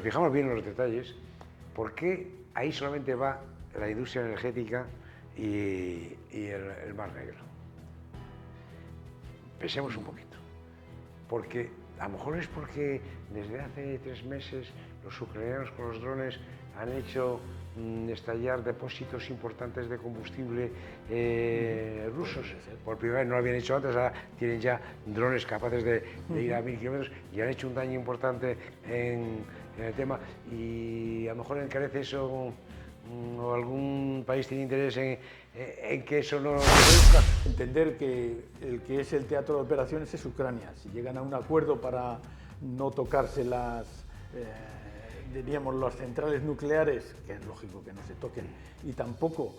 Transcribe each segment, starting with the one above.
nos fijamos bien en los detalles, ¿por qué ahí solamente va la industria energética y el Mar Negro? Pensemos un poquito, porque a lo mejor es porque desde hace 3 meses los ucranianos con los drones han hecho estallar depósitos importantes de combustible rusos. Por primera vez no lo habían hecho antes, ahora tienen ya drones capaces de ir a 1000 kilómetros y han hecho un daño importante en el tema, y a lo mejor encarece eso, o algún país tiene interés en que eso no se produzca. Entender que el que es el teatro de operaciones es Ucrania. Si llegan a un acuerdo para no tocarse diríamos, las centrales nucleares, que es lógico que no se toquen, y tampoco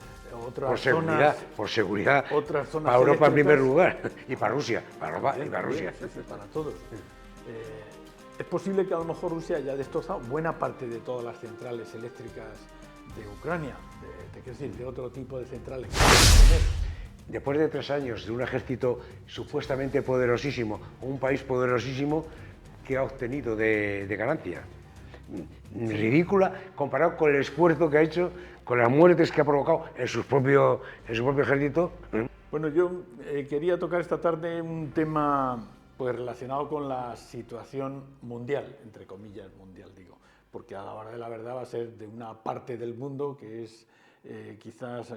otras zonas... Por seguridad, otras zonas para Europa en primer eléctricas, lugar, y para Rusia, para Europa y para Rusia. Sí, para todos. Es posible que a lo mejor Rusia haya destrozado buena parte de todas las centrales eléctricas de Ucrania, quiero decir, de otro tipo de centrales que pueden tener. Después de 3 años de un ejército supuestamente poderosísimo, un país poderosísimo, ¿qué ha obtenido de ganancia? Ridícula comparado con el esfuerzo que ha hecho, con las muertes que ha provocado en su propio ejército. Bueno, yo quería tocar esta tarde un tema pues relacionado con la situación mundial, entre comillas mundial digo, porque a la hora de la verdad va a ser de una parte del mundo que es quizás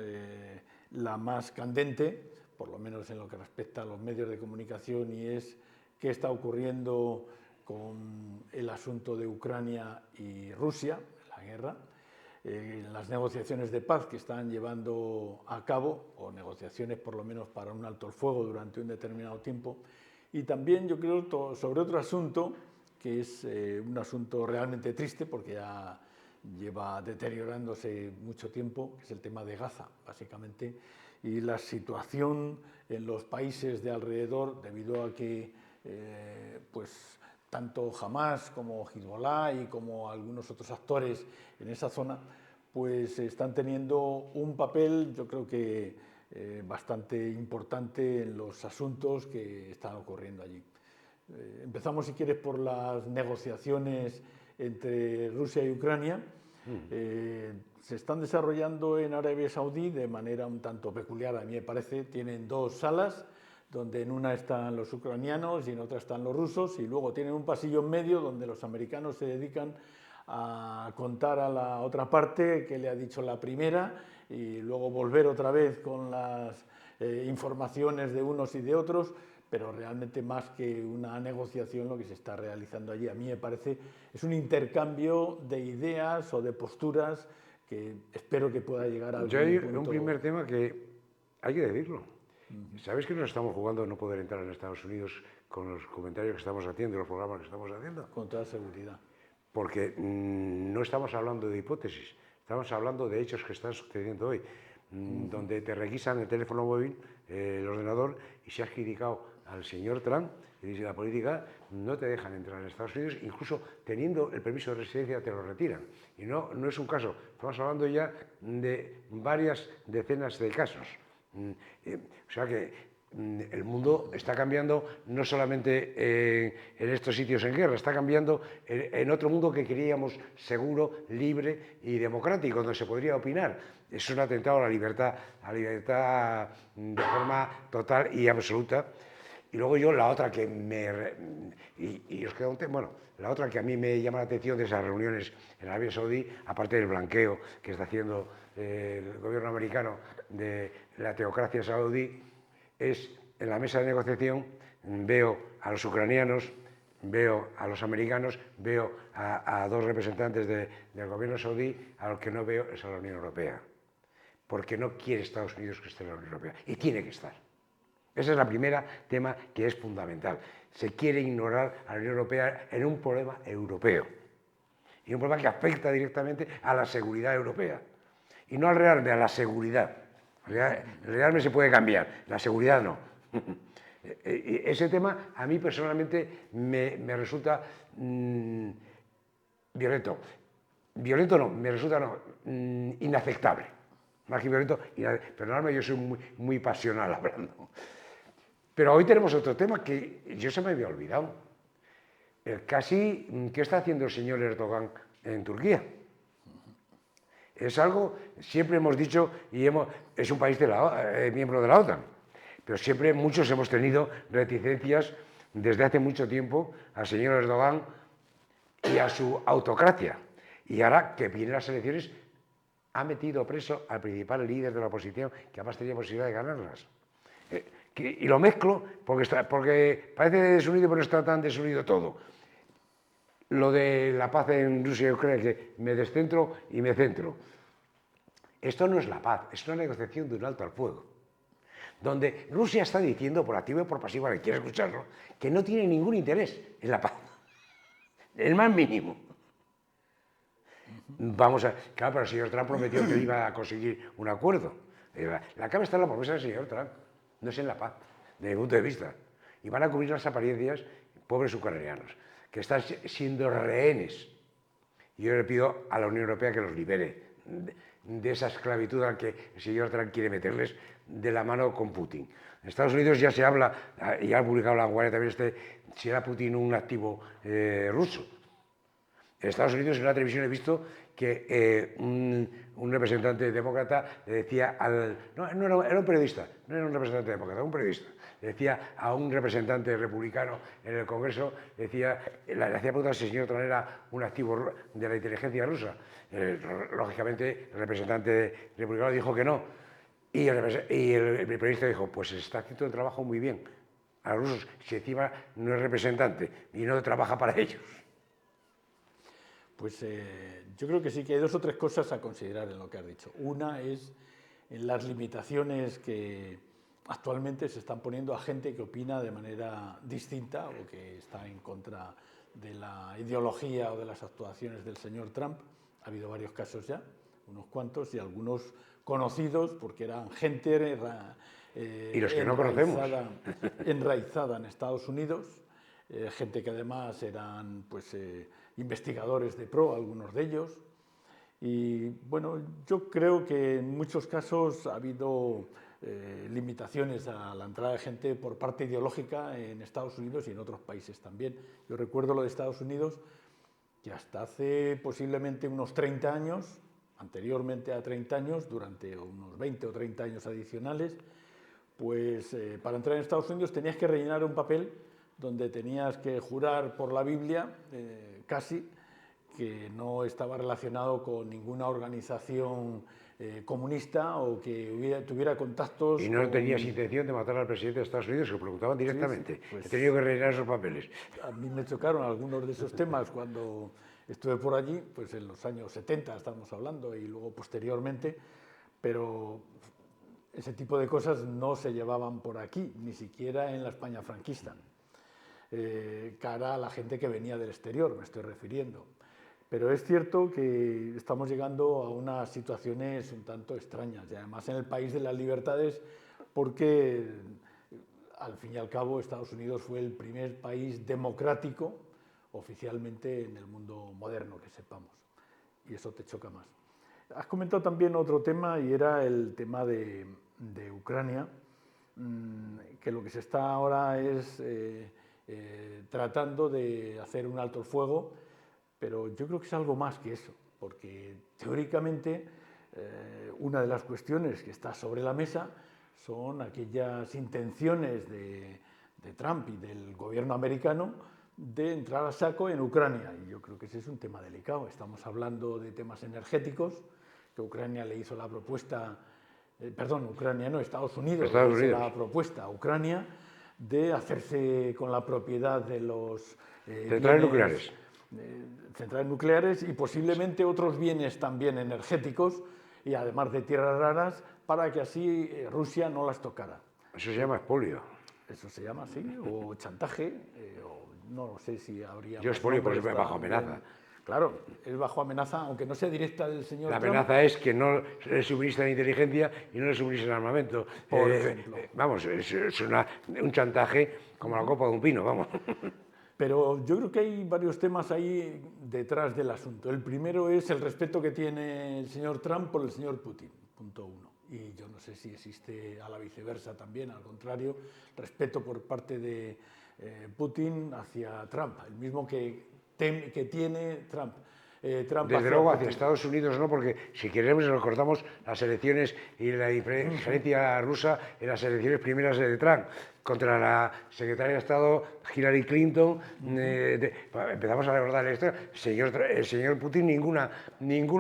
la más candente, por lo menos en lo que respecta a los medios de comunicación, y es qué está ocurriendo con el asunto de Ucrania y Rusia, la guerra, las negociaciones de paz que están llevando a cabo, o negociaciones por lo menos para un alto el fuego durante un determinado tiempo, y también yo creo sobre otro asunto que es un asunto realmente triste porque ya lleva deteriorándose mucho tiempo, que es el tema de Gaza, básicamente, y la situación en los países de alrededor, debido a que pues tanto Hamas como Hezbollah y como algunos otros actores en esa zona, pues están teniendo un papel, yo creo que bastante importante en los asuntos que están ocurriendo allí. Empezamos, si quieres, por las negociaciones entre Rusia y Ucrania. Se están desarrollando en Arabia Saudí de manera un tanto peculiar, a mí me parece. Tienen 2 salas, donde en una están los ucranianos y en otra están los rusos, y luego tienen un pasillo en medio donde los americanos se dedican a contar a la otra parte qué le ha dicho la primera, y luego volver otra vez con las informaciones de unos y de otros, pero realmente más que una negociación lo que se está realizando allí, a mí me parece, es un intercambio de ideas o de posturas que espero que pueda llegar a algún Hay punto. un primer tema que hay que decirlo. ¿Sabes que nos estamos jugando a no poder entrar en Estados Unidos con los comentarios que estamos haciendo, los programas que estamos haciendo? Con toda seguridad. Porque no estamos hablando de hipótesis, estamos hablando de hechos que están sucediendo hoy, donde te requisan el teléfono móvil, el ordenador, y si has criticado al señor Trump y dice la política, no te dejan entrar en Estados Unidos, incluso teniendo el permiso de residencia te lo retiran. Y no es un caso, estamos hablando ya de varias decenas de casos. O sea que el mundo está cambiando no solamente en estos sitios en guerra, está cambiando en otro mundo que queríamos seguro, libre y democrático, donde se podría opinar. Es un atentado a la libertad de forma total y absoluta. Y luego yo, la otra que os queda un tema, bueno, la otra que a mí me llama la atención de esas reuniones en Arabia Saudí, aparte del blanqueo que está haciendo el gobierno americano de la teocracia saudí, es en la mesa de negociación veo a los ucranianos, veo a los americanos, veo a 2 representantes del gobierno saudí, a los que no veo es a la Unión Europea, porque no quiere Estados Unidos que esté en la Unión Europea, y tiene que estar. Ese es el primer tema que es fundamental. Se quiere ignorar a la Unión Europea en un problema europeo, y un problema que afecta directamente a la seguridad europea, y no al realme, a la seguridad. El realme se puede cambiar, la seguridad no. Ese tema a mí personalmente me resulta violento. Violento no, me resulta inaceptable. Más que violento, perdonadme, yo soy muy pasional hablando. Pero hoy tenemos otro tema que yo se me había olvidado. ¿Qué está haciendo el señor Erdogan en Turquía. Es algo, siempre hemos dicho, es un país miembro de la OTAN, pero siempre muchos hemos tenido reticencias desde hace mucho tiempo al señor Erdogan y a su autocracia. Y ahora que vienen las elecciones, ha metido preso al principal líder de la oposición, que además tenía posibilidad de ganarlas. Y lo mezclo porque parece desunido, pero no está tan desunido todo. Lo de la paz en Rusia y Ucrania, que me descentro y me centro. Esto no es la paz, es una negociación de un alto al fuego, donde Rusia está diciendo, por activo y por pasivo, que quiere escucharlo, que no tiene ningún interés en la paz, el más mínimo. Claro, pero el señor Trump prometió que iba a conseguir un acuerdo. La clave está en la promesa del señor Trump, no es en la paz, desde mi punto de vista. Y van a cubrir las apariencias, pobres ucranianos, que están siendo rehenes. Y yo le pido a la Unión Europea que los libere de esa esclavitud a la que el señor Trump quiere meterles de la mano con Putin. En Estados Unidos ya se habla, y ha publicado La Vanguardia también, si era Putin un activo ruso. En Estados Unidos, en una televisión, he visto que un representante demócrata le decía era un periodista, no era un representante demócrata, un periodista. Le decía a un representante republicano en el Congreso, le hacía preguntas si el señor Trump era un activo de la inteligencia rusa. Lógicamente, el representante republicano dijo que no. Y el periodista dijo, pues se está haciendo el trabajo muy bien a los rusos, si encima no es representante y no trabaja para ellos. Pues yo creo que sí que hay dos o tres cosas a considerar en lo que has dicho. Una es en las limitaciones que actualmente se están poniendo a gente que opina de manera distinta o que está en contra de la ideología o de las actuaciones del señor Trump. Ha habido varios casos ya, unos cuantos, y algunos conocidos porque eran gente y los que no conocemos. Enraizada en Estados Unidos, gente que además eran pues investigadores de pro, algunos de ellos. Y bueno, yo creo que en muchos casos ha habido limitaciones a la entrada de gente por parte ideológica en Estados Unidos y en otros países también. Yo recuerdo lo de Estados Unidos, que hasta hace posiblemente unos 30 años, anteriormente a 30 años, durante unos 20 o 30 años adicionales, pues para entrar en Estados Unidos tenías que rellenar un papel donde tenías que jurar por la Biblia, casi, que no estaba relacionado con ninguna organización comunista o que tuviera contactos. Y no tenías intención de matar al presidente de Estados Unidos, se lo preguntaban directamente. Sí, pues, he tenido que rellenar esos papeles. A mí me chocaron algunos de esos temas cuando estuve por allí, pues en los años 70 estamos hablando, y luego posteriormente, pero ese tipo de cosas no se llevaban por aquí, ni siquiera en la España franquista. Cara a la gente que venía del exterior, me estoy refiriendo. Pero es cierto que estamos llegando a unas situaciones un tanto extrañas, y además en el país de las libertades, porque al fin y al cabo Estados Unidos fue el primer país democrático oficialmente en el mundo moderno, que sepamos, y eso te choca más. Has comentado también otro tema, y era el tema de Ucrania, que lo que se está ahora es tratando de hacer un alto el fuego, pero yo creo que es algo más que eso, porque teóricamente una de las cuestiones que está sobre la mesa son aquellas intenciones de Trump y del gobierno americano de entrar a saco en Ucrania, y yo creo que ese es un tema delicado. Estamos hablando de temas energéticos, que Ucrania le hizo la propuesta, Ucrania no, Estados Unidos le hizo la propuesta a Ucrania de hacerse con la propiedad de los centrales nucleares y posiblemente otros bienes también energéticos, y además de tierras raras, para que así Rusia no las tocara. Eso se llama expolio. Eso se llama así, o chantaje, o no sé si habría... Yo expolio porque es bajo amenaza. Claro, es bajo amenaza, aunque no sea directa del señor La Trump. amenaza es que no le suministran inteligencia y no le suministran armamento. Por ejemplo. Vamos, es un chantaje como la copa de un pino, vamos. Pero yo creo que hay varios temas ahí detrás del asunto. El primero es el respeto que tiene el señor Trump por el señor Putin, punto uno. Y yo no sé si existe a la viceversa también, al contrario, respeto por parte de Putin hacia Trump, el mismo que tiene Trump Trump Desde hacia luego Putin. hacia Estados Unidos no, porque si queremos recordamos las elecciones y la injerencia rusa en las elecciones primeras de Trump contra la secretaria de Estado Hillary Clinton. Empezamos a recordar esto. El señor Putin ninguna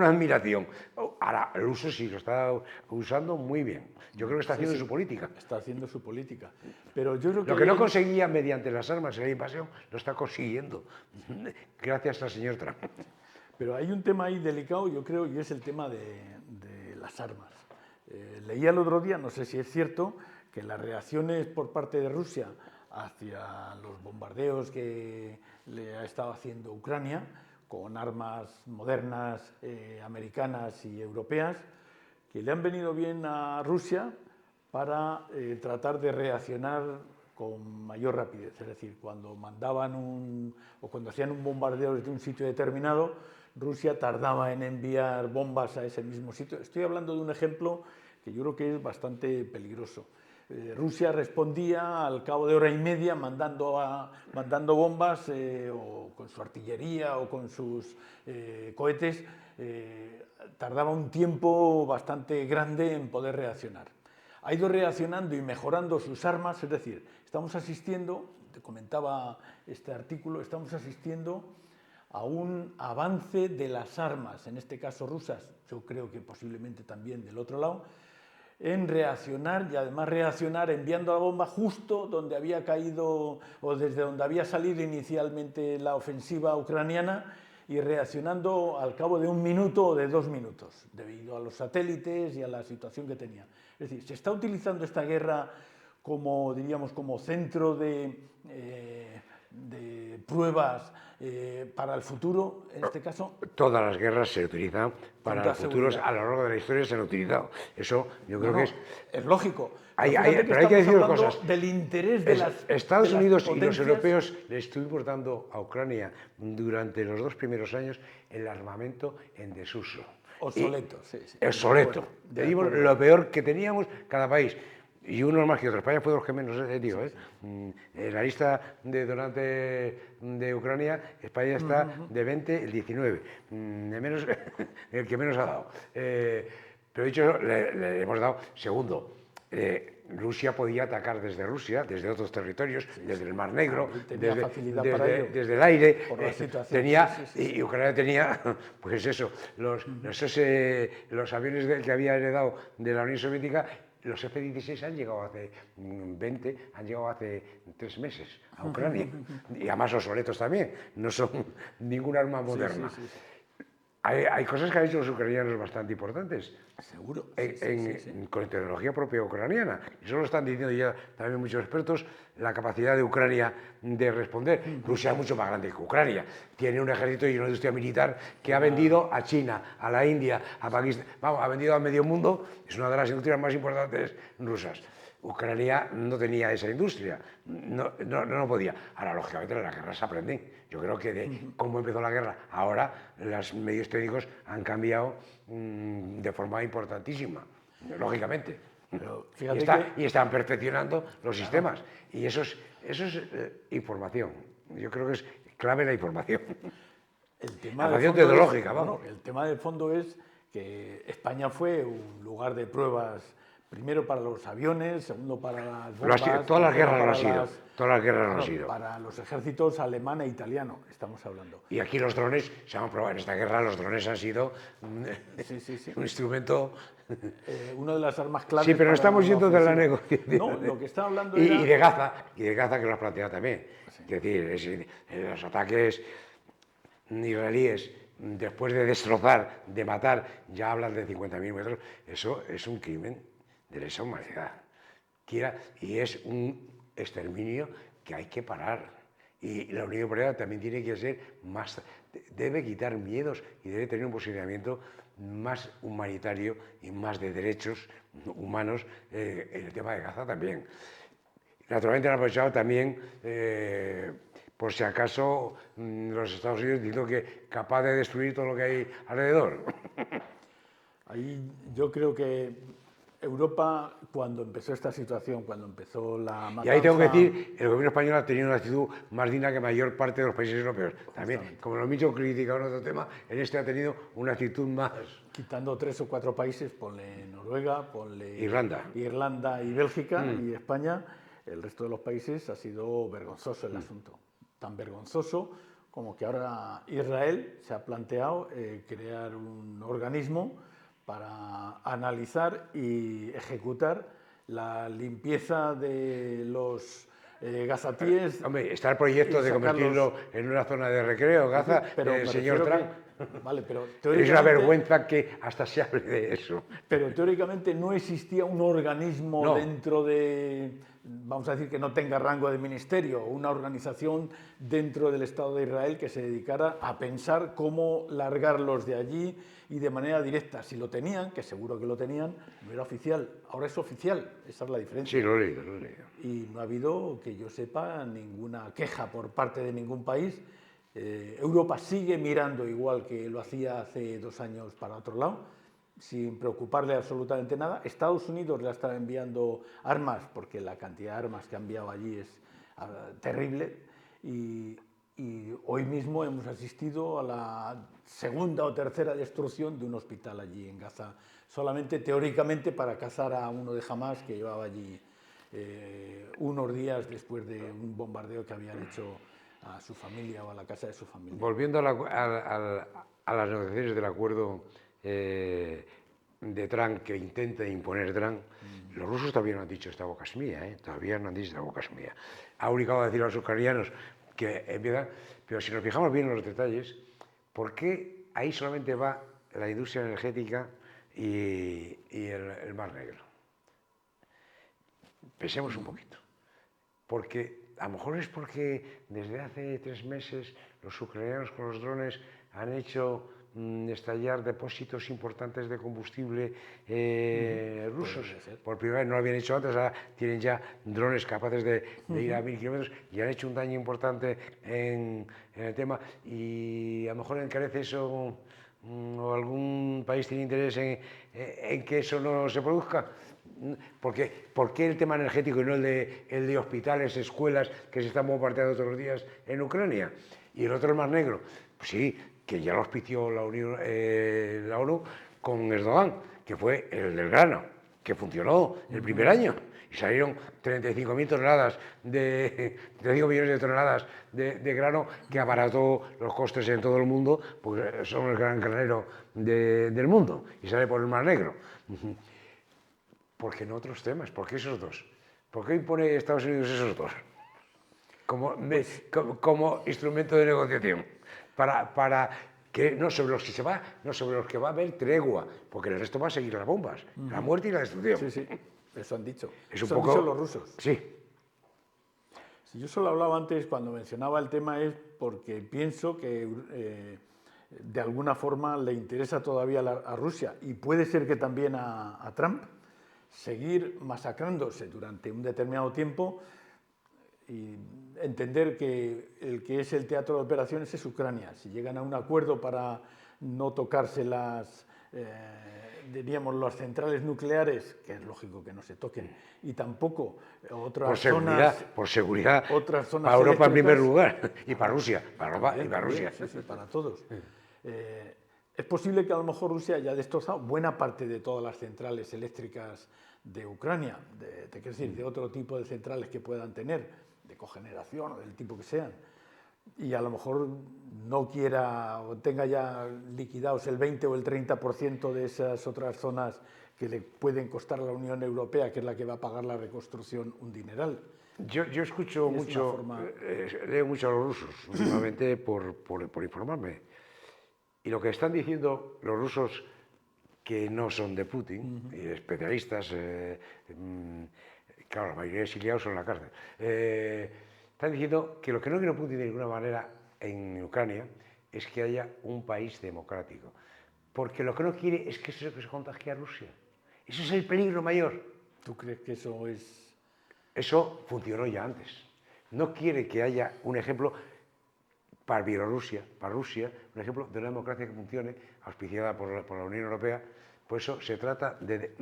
admiración. Ahora, el uso sí lo está usando muy bien. Yo creo que está haciendo su política. Está haciendo su política. Pero yo creo que Lo que no conseguía mediante las armas y la invasión, lo está consiguiendo. Gracias al señor Trump. Pero hay un tema ahí delicado, yo creo, y es el tema de las armas. Leía el otro día, no sé si es cierto, que las reacciones por parte de Rusia hacia los bombardeos que le ha estado haciendo Ucrania, con armas modernas, americanas y europeas, que le han venido bien a Rusia para tratar de reaccionar con mayor rapidez. Es decir, cuando mandaban o cuando hacían un bombardeo desde un sitio determinado, Rusia tardaba en enviar bombas a ese mismo sitio. Estoy hablando de un ejemplo que yo creo que es bastante peligroso. Rusia respondía al cabo de hora y media mandando bombas o con su artillería o con sus cohetes. Tardaba un tiempo bastante grande en poder reaccionar. Ha ido reaccionando y mejorando sus armas, es decir, estamos asistiendo, te comentaba este artículo, estamos asistiendo a un avance de las armas, en este caso rusas, yo creo que posiblemente también del otro lado, en reaccionar y además reaccionar enviando la bomba justo donde había caído o desde donde había salido inicialmente la ofensiva ucraniana y reaccionando al cabo de 1 minuto o de 2 minutos, debido a los satélites y a la situación que tenía. Es decir, se está utilizando esta guerra como, diríamos, como centro de pruebas para el futuro, en este caso. Todas las guerras se utilizan para el futuro, a lo largo de la historia se han utilizado. Eso yo creo que es lógico. Pero hay que decir cosas. Del interés de las Estados Unidos y los potencias europeos le estuvimos dando a Ucrania durante los 2 primeros años el armamento en desuso. Obsoleto, sí. Obsoleto. Le dimos lo peor que teníamos cada país. Y unos más que otros. España fue de los que menos, digo. En la lista de donantes de Ucrania, España está de 20, el 19. El que menos ha dado. Pero dicho, le hemos dado. Segundo, Rusia podía atacar desde Rusia, desde otros territorios, desde el Mar Negro, desde el aire. Por la situación. Y Ucrania tenía, pues eso, los aviones que había heredado de la Unión Soviética. Los F-16 han llegado hace 3 meses a Ucrania, y además obsoletos también, no son ningún arma moderna. Sí. Hay cosas que han hecho los ucranianos bastante importantes. Seguro. Con tecnología propia ucraniana. Eso lo están diciendo ya también muchos expertos, la capacidad de Ucrania de responder. Rusia es mucho más grande que Ucrania. Tiene un ejército y una industria militar que ha vendido a China, a la India, a Pakistán. Vamos, ha vendido a medio mundo. Es una de las industrias más importantes rusas. Ucrania no tenía esa industria, no podía. Ahora, lógicamente, las guerras se aprenden. Yo creo que de cómo empezó la guerra, ahora los medios técnicos han cambiado de forma importantísima, lógicamente. Pero y están perfeccionando los sistemas. Y eso es información. Yo creo que es clave la información. El tema la información tecnológica, vamos. El tema de fondo es que España fue un lugar de pruebas. Primero para los aviones, segundo para las bombas. Todas las guerras lo han sido. Todas las guerras lo han sido. Para los ejércitos alemán e italiano, estamos hablando. Y aquí los drones se han probado. En esta guerra los drones han sido un instrumento. Una de las armas claves. Sí, pero no estamos yendo de la negociación. No, lo que está hablando y de Gaza, que lo has planteado también. Sí. Es decir, los ataques israelíes, después de destrozar, de matar, ya hablan de 50.000 metros. Eso es un crimen de lesa humanidad. Y es un exterminio que hay que parar. Y la Unión Europea también tiene que ser más, debe quitar miedos y debe tener un posicionamiento más humanitario y más de derechos humanos en el tema de Gaza también. Naturalmente han aprovechado también, por si acaso, los Estados Unidos diciendo que capaz de destruir todo lo que hay alrededor. Ahí yo creo que Europa, cuando empezó esta situación, cuando empezó la matanza... Y ahí tengo que decir, el gobierno español ha tenido una actitud más digna que mayor parte de los países europeos. También, como lo mismo criticado en otro tema, en este ha tenido una actitud más... Quitando 3 o 4 países, ponle Noruega, ponle Irlanda y Bélgica y España, el resto de los países ha sido vergonzoso el asunto. Tan vergonzoso como que ahora Israel se ha planteado crear un organismo para analizar y ejecutar la limpieza de los gazatíes. Hombre, está el proyecto de convertirlo en una zona de recreo, Gaza, pero señor Trump. Vale, pero es una vergüenza que hasta se hable de eso. Pero teóricamente no existía un organismo dentro de, vamos a decir, que no tenga rango de ministerio, una organización dentro del Estado de Israel que se dedicara a pensar cómo largarlos de allí y de manera directa. Si lo tenían, que seguro que lo tenían, no era oficial. Ahora es oficial, esa es la diferencia. Sí, lo he leído, lo he leído. Y no ha habido, que yo sepa, ninguna queja por parte de ningún país. Europa sigue mirando igual que lo hacía hace 2 años para otro lado, sin preocuparle absolutamente nada. Estados Unidos le está enviando armas, porque la cantidad de armas que ha enviado allí es terrible, y hoy mismo hemos asistido a la segunda o tercera destrucción de un hospital allí en Gaza, solamente teóricamente para cazar a uno de Hamas que llevaba allí unos días después de un bombardeo que habían hecho a su familia o a la casa de su familia. Volviendo a las negociaciones del acuerdo de Trump que intenta imponer Trump, los rusos todavía no han dicho esta boca es mía, todavía no han dicho esta boca es mía. Ha obligado a decir a los ucranianos que empiezan, pero si nos fijamos bien en los detalles, ¿por qué ahí solamente va la industria energética y el Mar Negro? Pensemos un poquito, porque a lo mejor es porque desde hace 3 meses los ucranianos con los drones han hecho estallar depósitos importantes de combustible rusos. Por primera vez no lo habían hecho antes, ahora tienen ya drones capaces de ir a 1000 kilómetros y han hecho un daño importante en el tema. Y a lo mejor encarece eso o algún país tiene interés en que eso no se produzca. ¿Por qué el tema energético y no el de hospitales, escuelas que se están bombardeando todos los días en Ucrania? Y el otro, el Mar Negro. Pues sí, que ya lo auspició la ONU con Erdogan, que fue el del grano, que funcionó el primer año. Y salieron 35.000 toneladas, 35 millones de toneladas de grano que abarató los costes en todo el mundo, porque son el gran granero del mundo, y sale por el Mar Negro. ¿Por qué no otros temas? ¿Por qué esos dos? ¿Por qué impone Estados Unidos esos dos? Como instrumento de negociación. Para que no sobre los que se va, no sobre los que va a haber tregua, porque el resto va a seguir las bombas, la muerte y la destrucción. Sí, sí, eso han dicho. Eso han dicho los rusos. Sí. Si yo solo hablaba antes, cuando mencionaba el tema, es porque pienso que de alguna forma le interesa todavía a Rusia, y puede ser que también a Trump, seguir masacrándose durante un determinado tiempo y entender que el que es el teatro de operaciones es Ucrania. Si llegan a un acuerdo para no tocarse diríamos, las centrales nucleares, que es lógico que no se toquen, y tampoco otras zonas... Por seguridad, otras zonas para Europa en primer eléctricas, lugar, y para Rusia, para Europa y para Rusia. Sí, sí, para todos. Es posible que a lo mejor Rusia haya destrozado buena parte de todas las centrales eléctricas de Ucrania, quiero decir, de otro tipo de centrales que puedan tener, de cogeneración o del tipo que sean, y a lo mejor no quiera o tenga ya liquidados el 20 o el 30% de esas otras zonas que le pueden costar a la Unión Europea, que es la que va a pagar la reconstrucción, un dineral. Yo escucho mucho, leo mucho a los rusos últimamente por informarme. Y lo que están diciendo los rusos, que no son de Putin, y especialistas, claro, la mayoría de exiliados son en la cárcel, están diciendo que lo que no quiere Putin de ninguna manera en Ucrania es que haya un país democrático. Porque lo que no quiere es que eso se contagie a Rusia. Eso es el peligro mayor. ¿Tú crees que eso es...? Eso funcionó ya antes. No quiere que haya un ejemplo. para Bielorrusia, para Rusia, un ejemplo de una democracia que funcione, auspiciada por la Unión Europea. Por eso se trata de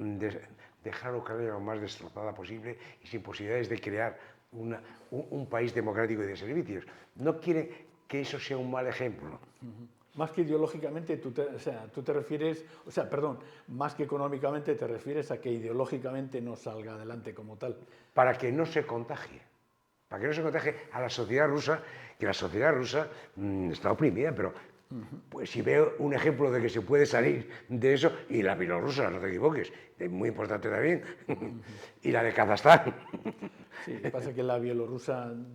dejar a Ucrania lo más destrozada posible y sin posibilidades de crear un país democrático y de servicios. No quiere que eso sea un mal ejemplo. Más que ideológicamente, más que económicamente te refieres a que ideológicamente no salga adelante como tal. Para que no se contagie. Para que no se contagie a la sociedad rusa, que la sociedad rusa está oprimida, pero pues si veo un ejemplo de que se puede salir de eso, y la bielorrusa, no te equivoques, es muy importante también, y la de Kazajstán. Sí, lo que pasa es que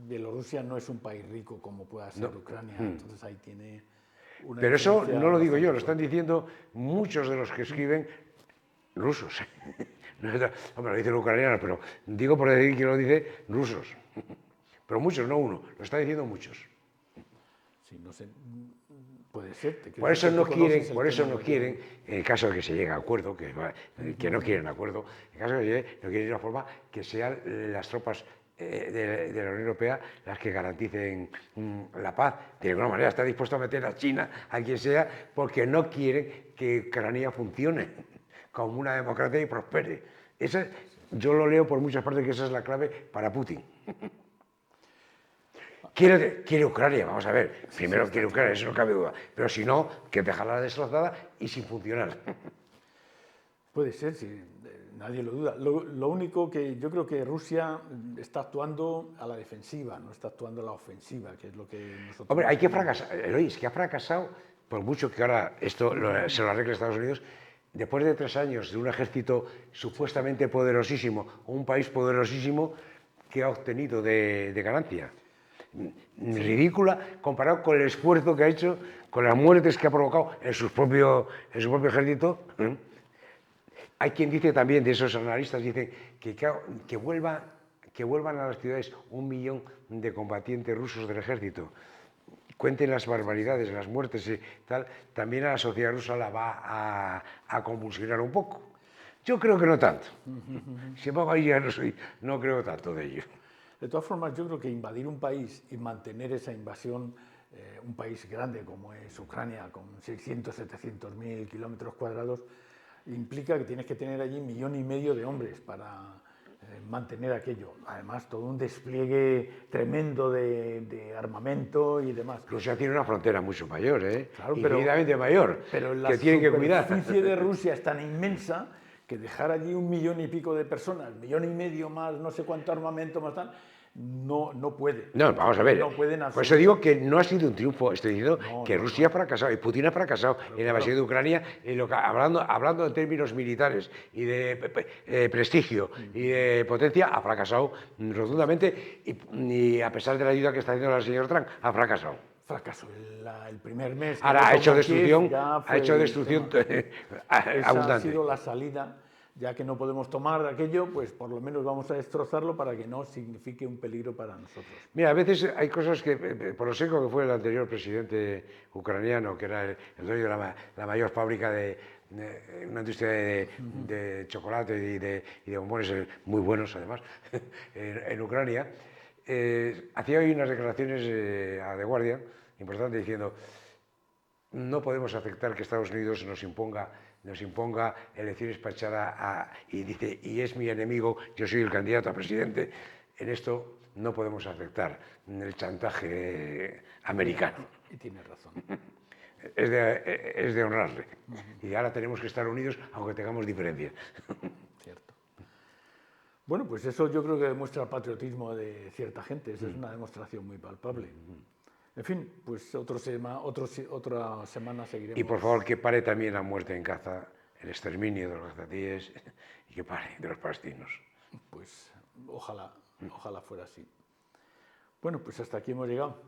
Bielorrusia no es un país rico como pueda ser Ucrania, entonces ahí tiene una Pero eso diferencia no lo digo yo, lo bastante están diciendo muchos de los que escriben rusos. Hombre, lo dice el ucraniano, pero digo por decir que lo dice rusos. Pero muchos, no uno, lo están diciendo muchos. Sí, no sé, puede ser. Por eso no quieren, en el caso de que se llegue a acuerdo, que no quieren acuerdo, en el caso de que se llegue, no quieren de una forma que sean las tropas de la Unión Europea las que garanticen la paz. De alguna manera está dispuesto a meter a China, a quien sea, porque no quieren que Ucrania funcione como una democracia y prospere. Yo lo leo por muchas partes que esa es la clave para Putin. Quiere Ucrania, vamos a ver. Primero quiere Ucrania, eso no cabe duda. Pero si no, que dejarla destrozada y sin funcionar. Puede ser, sí, nadie lo duda. Lo único que yo creo que Rusia está actuando a la defensiva, no está actuando a la ofensiva, que es lo que nosotros... Hombre, hay que fracasar. Eloís, que ha fracasado, por mucho que ahora esto se lo arregle Estados Unidos, después de 3 años de un ejército supuestamente poderosísimo, un país poderosísimo, ¿qué ha obtenido de ganancia? Ridícula comparado con el esfuerzo que ha hecho, con las muertes que ha provocado en su propio ejército. Hay quien dice también, de esos analistas, dicen que vuelvan a las ciudades 1 millón de combatientes rusos del ejército. Cuenten las barbaridades, las muertes y tal, también a la sociedad rusa la va a convulsionar un poco. Yo creo que no tanto. Si ahí ya no creo tanto de ello. De todas formas, yo creo que invadir un país y mantener esa invasión, un país grande como es Ucrania, con 600, 700 mil kilómetros cuadrados, implica que tienes que tener allí 1,5 millones de hombres para mantener aquello. Además, todo un despliegue tremendo de armamento y demás. Rusia tiene una frontera mucho mayor, Claro, infinitamente mayor, pero la que tienen que cuidar. La superficie de Rusia es tan inmensa que dejar allí 1,5 millones de personas, 1,5 millones más, no sé cuánto armamento más tal, no puede. No, vamos a ver. No pueden por eso digo que no ha sido un triunfo. Estoy diciendo que Rusia ha fracasado y Putin ha fracasado en la invasión de Ucrania, hablando en términos militares y de prestigio y de potencia, ha fracasado rotundamente y a pesar de la ayuda que está haciendo el señor Trump, ha fracasado. Fracaso. El primer mes... Ahora ha hecho destrucción abundante. Esa ha sido la salida. Ya que no podemos tomar aquello, pues por lo menos vamos a destrozarlo para que no signifique un peligro para nosotros. Mira, a veces hay cosas que, por lo seco que fue el anterior presidente ucraniano, que era el dueño de la mayor fábrica de una industria de chocolate y de bombones muy buenos, además, en Ucrania, hacía hoy unas declaraciones a The Guardian importantes diciendo: no podemos aceptar que Estados Unidos nos imponga elecciones para echar y dice, y es mi enemigo, yo soy el candidato a presidente. En esto no podemos aceptar el chantaje americano. Y tiene razón. Es de honrarle. Y ahora tenemos que estar unidos aunque tengamos diferencias. Cierto. Bueno, pues eso yo creo que demuestra el patriotismo de cierta gente. Esa es una demostración muy palpable. En fin, pues otra semana seguiremos. Y por favor que pare también la muerte en Gaza, el exterminio de los gazatíes y que pare de los palestinos. Pues ojalá fuera así. Bueno, pues hasta aquí hemos llegado.